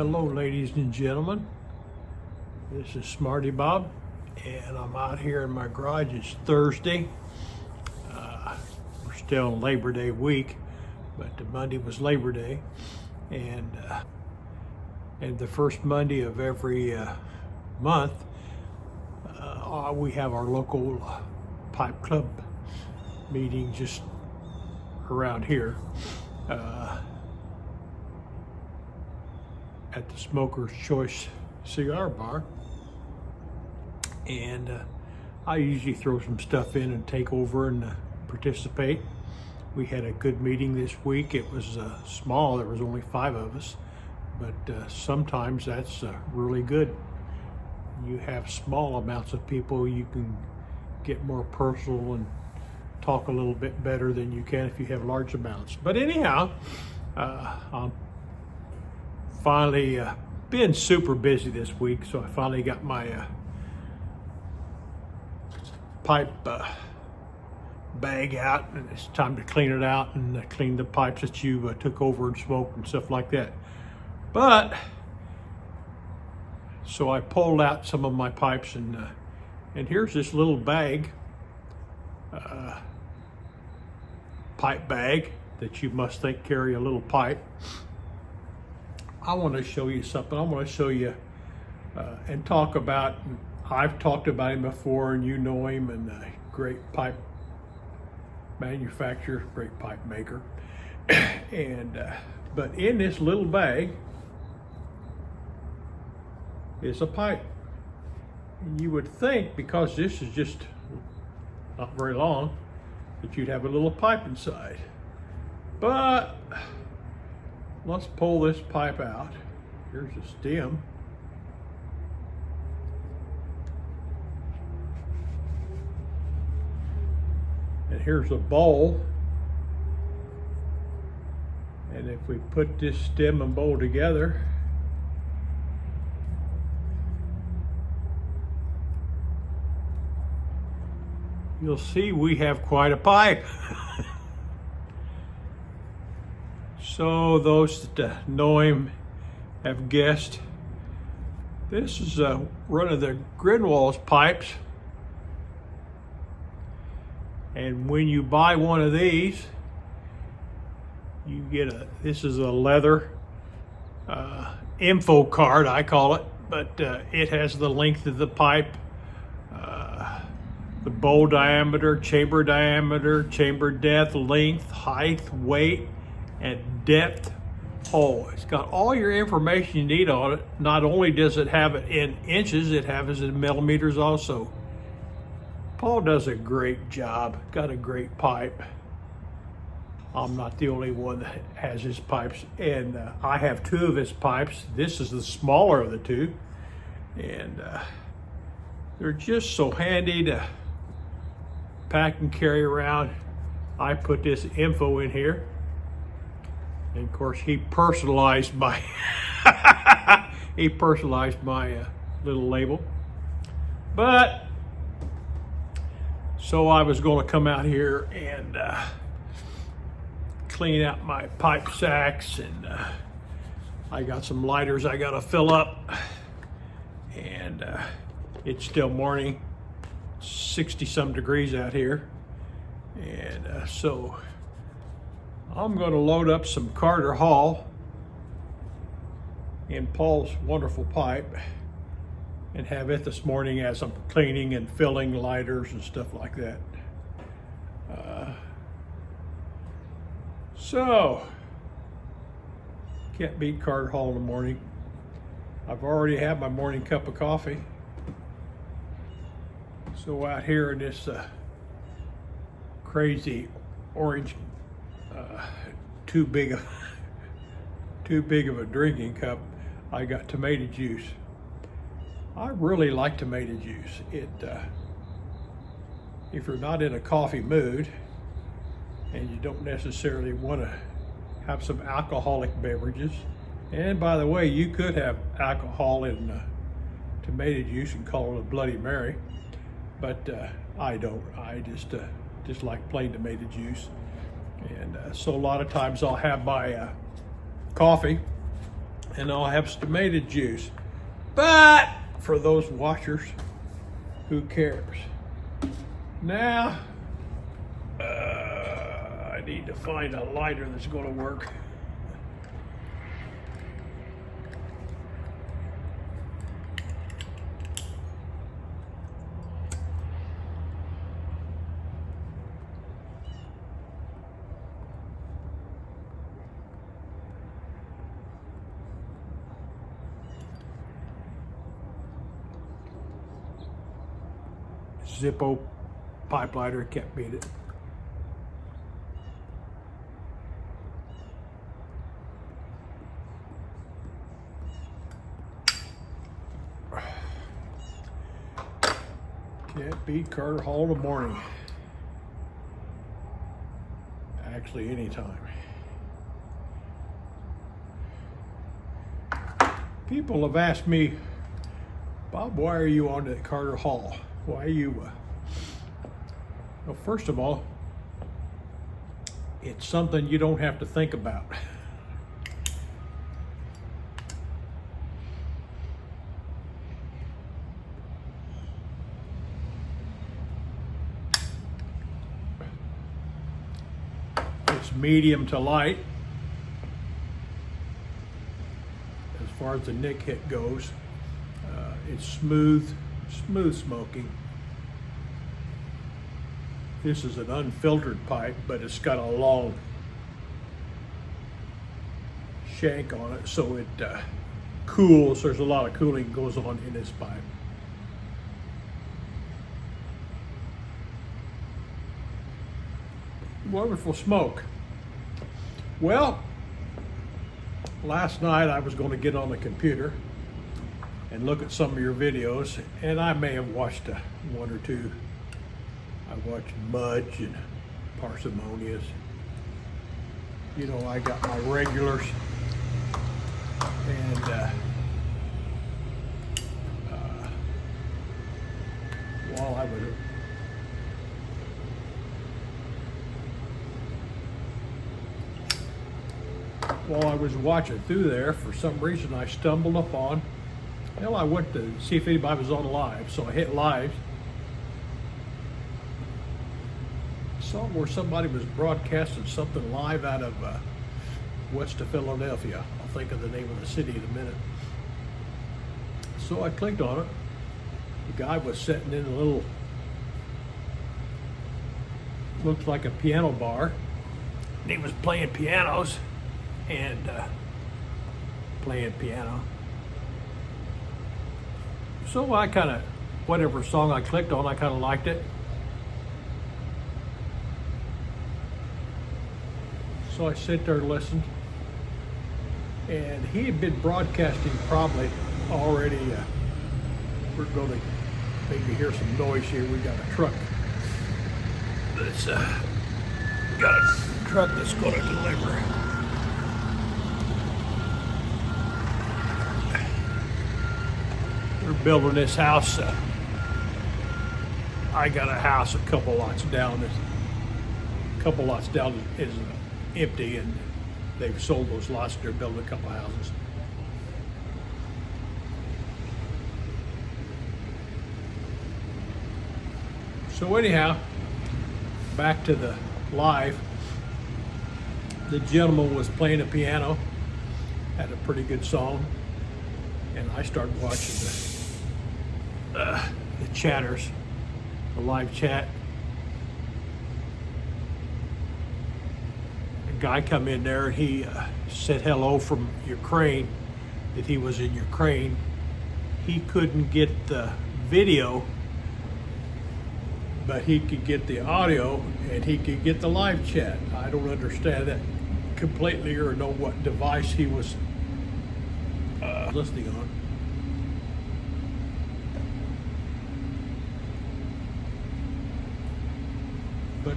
Hello, ladies and gentlemen. This is Smarty Bob, and I'm out here in my garage. It's Thursday. We're still in Labor Day week, but the Monday was Labor Day, and the first Monday of every month, we have our local pipe club meeting just around here. At the Smoker's Choice Cigar Bar, and I usually throw some stuff in and take over and participate. We had a good meeting this week. It was small, there was only 5 of us, but sometimes that's really good. You have small amounts of people, you can get more personal and talk a little bit better than you can if you have large amounts. But anyhow, I'm finally been super busy this week, so I finally got my pipe bag out, and it's time to clean it out and clean the pipes that you took over and smoked and stuff like that. But so I pulled out some of my pipes, and here's this little bag, pipe bag that you must think carry a little pipe. I want to show you something. I want to show you and talk about, I've talked about him before, and you know him, and a great pipe manufacturer, great pipe maker. And but in this little bag is a pipe. And you would think, because this is just not very long, that you'd have a little pipe inside. But let's pull this pipe out. Here's the stem. And here's a bowl. And if we put this stem and bowl together, you'll see we have quite a pipe. So those that know him have guessed, this is one of the Grunewald's pipes. And when you buy one of these, you get this is a leather info card, I call it, but it has the length of the pipe, the bowl diameter, chamber depth, length, height, weight, and depth. Oh, it's got all your information you need on it. Not only does it have it in inches, it has it in millimeters also. Paul does a great job, got a great pipe. I'm not the only one that has his pipes, and I have 2 of his pipes. This is the smaller of the 2, and they're just so handy to pack and carry around. I put this info in here. And of course, he personalized my little label. But so I was going to come out here and clean out my pipe sacks, and I got some lighters I got to fill up, and it's still morning, 60-some degrees out here, and so I'm going to load up some Carter Hall in Paul's wonderful pipe and have it this morning as I'm cleaning and filling lighters and stuff like that. So, can't beat Carter Hall in the morning. I've already had my morning cup of coffee. So out here in this crazy orange, too big of a drinking cup, I got tomato juice. I really like tomato juice. If you're not in a coffee mood and you don't necessarily want to have some alcoholic beverages, and by the way, you could have alcohol in tomato juice and call it a Bloody Mary, but I don't. I just like plain tomato juice. And so a lot of times I'll have my coffee and I'll have some tomato juice. But for those watchers, who cares? Now, I need to find a lighter that's going to work. Zippo pipe lighter, can't beat it. Can't beat Carter Hall in the morning. Actually, anytime. People have asked me, Bob, why are you on at Carter Hall? Why are you? Well, first of all, it's something you don't have to think about. It's medium to light as far as the nick hit goes. It's smooth smoking. This is an unfiltered pipe, but it's got a long shank on it, so it cools. There's a lot of cooling goes on in this pipe. Wonderful smoke. Well, last night I was going to get on the computer and look at some of your videos, and I may have watched one or two. I watched Mudge and Parsimonious. You know, I got my regulars, and while I was watching through there, for some reason I stumbled upon, well, I went to see if anybody was on live, so I hit live. Saw where somebody was broadcasting something live out of west of Philadelphia. I'll think of the name of the city in a minute. So I clicked on it. The guy was sitting in a little, looks like a piano bar, and he was playing pianos and playing piano. So I kind of, whatever song I clicked on, I kind of liked it. So I sit there and listened. And he had been broadcasting probably already, we're going to maybe hear some noise here. We got a truck that's, got a truck that's going to deliver. We're building this house. I got a house a couple lots down. Is empty, and they've sold those lots. They're building a couple houses. So anyhow, back to the live. The gentleman was playing a piano, had a pretty good song, and I started watching the chatters, the live chat. A guy come in there, and he said hello from Ukraine, that he was in Ukraine. He couldn't get the video, but he could get the audio, and he could get the live chat. I don't understand that completely, or know what device he was listening on. But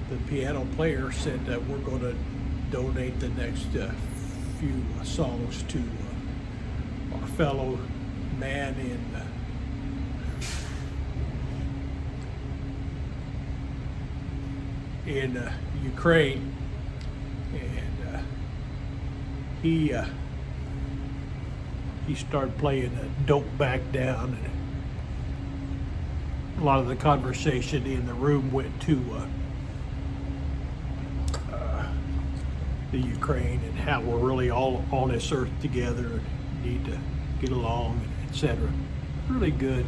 the piano player said that we're going to donate the next few songs to our fellow man in Ukraine, and he started playing Don't Back Down, and a lot of the conversation in the room went to the Ukraine and how we're really all on this earth together and need to get along, etc. Really good.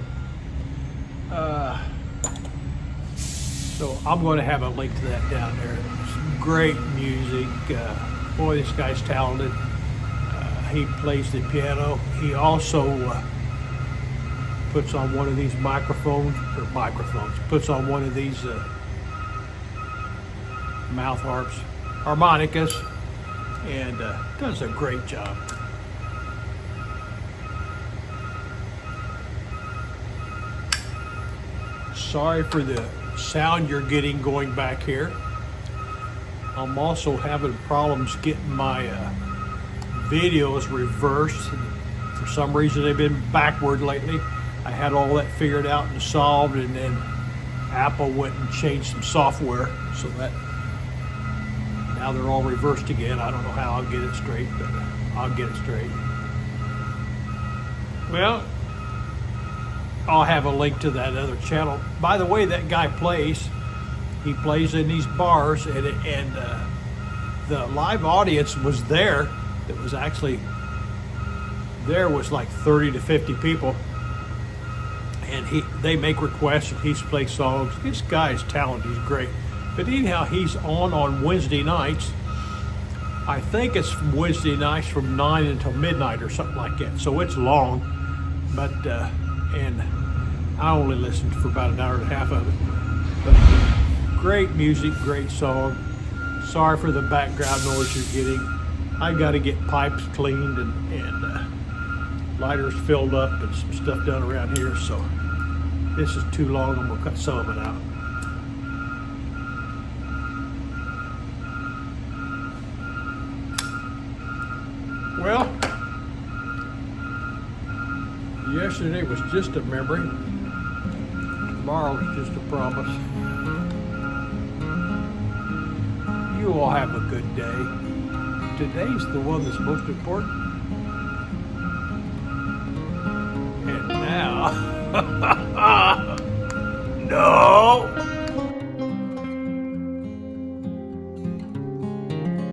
So I'm going to have a link to that down there. It's great music. Boy, this guy's talented. He plays the piano. He also puts on one of these puts on one of these mouth harps, harmonicas, and does a great job. Sorry for the sound you're getting going back here. I'm also having problems getting my videos reversed. For some reason they've been backward lately. I had all that figured out and solved, and then Apple went and changed some software so that now they're all reversed again. I don't know how I'll get it straight, but I'll get it straight. Well, I'll have a link to that other channel. By the way, that guy plays. He plays in these bars, and the live audience was there. It was actually, there was like 30 to 50 people. And they make requests and he's played songs. This guy is talented, he's great. But anyhow, he's on Wednesday nights. I think it's Wednesday nights from 9 until midnight or something like that. So it's long, but, and I only listened for about an hour and a half of it. But great music, great song. Sorry for the background noise you're getting. I got to get pipes cleaned and lighters filled up and some stuff done around here. So this is too long. I'm gonna cut some of it out. Well, yesterday was just a memory. Tomorrow's just a promise. You all have a good day. Today's the one that's most important.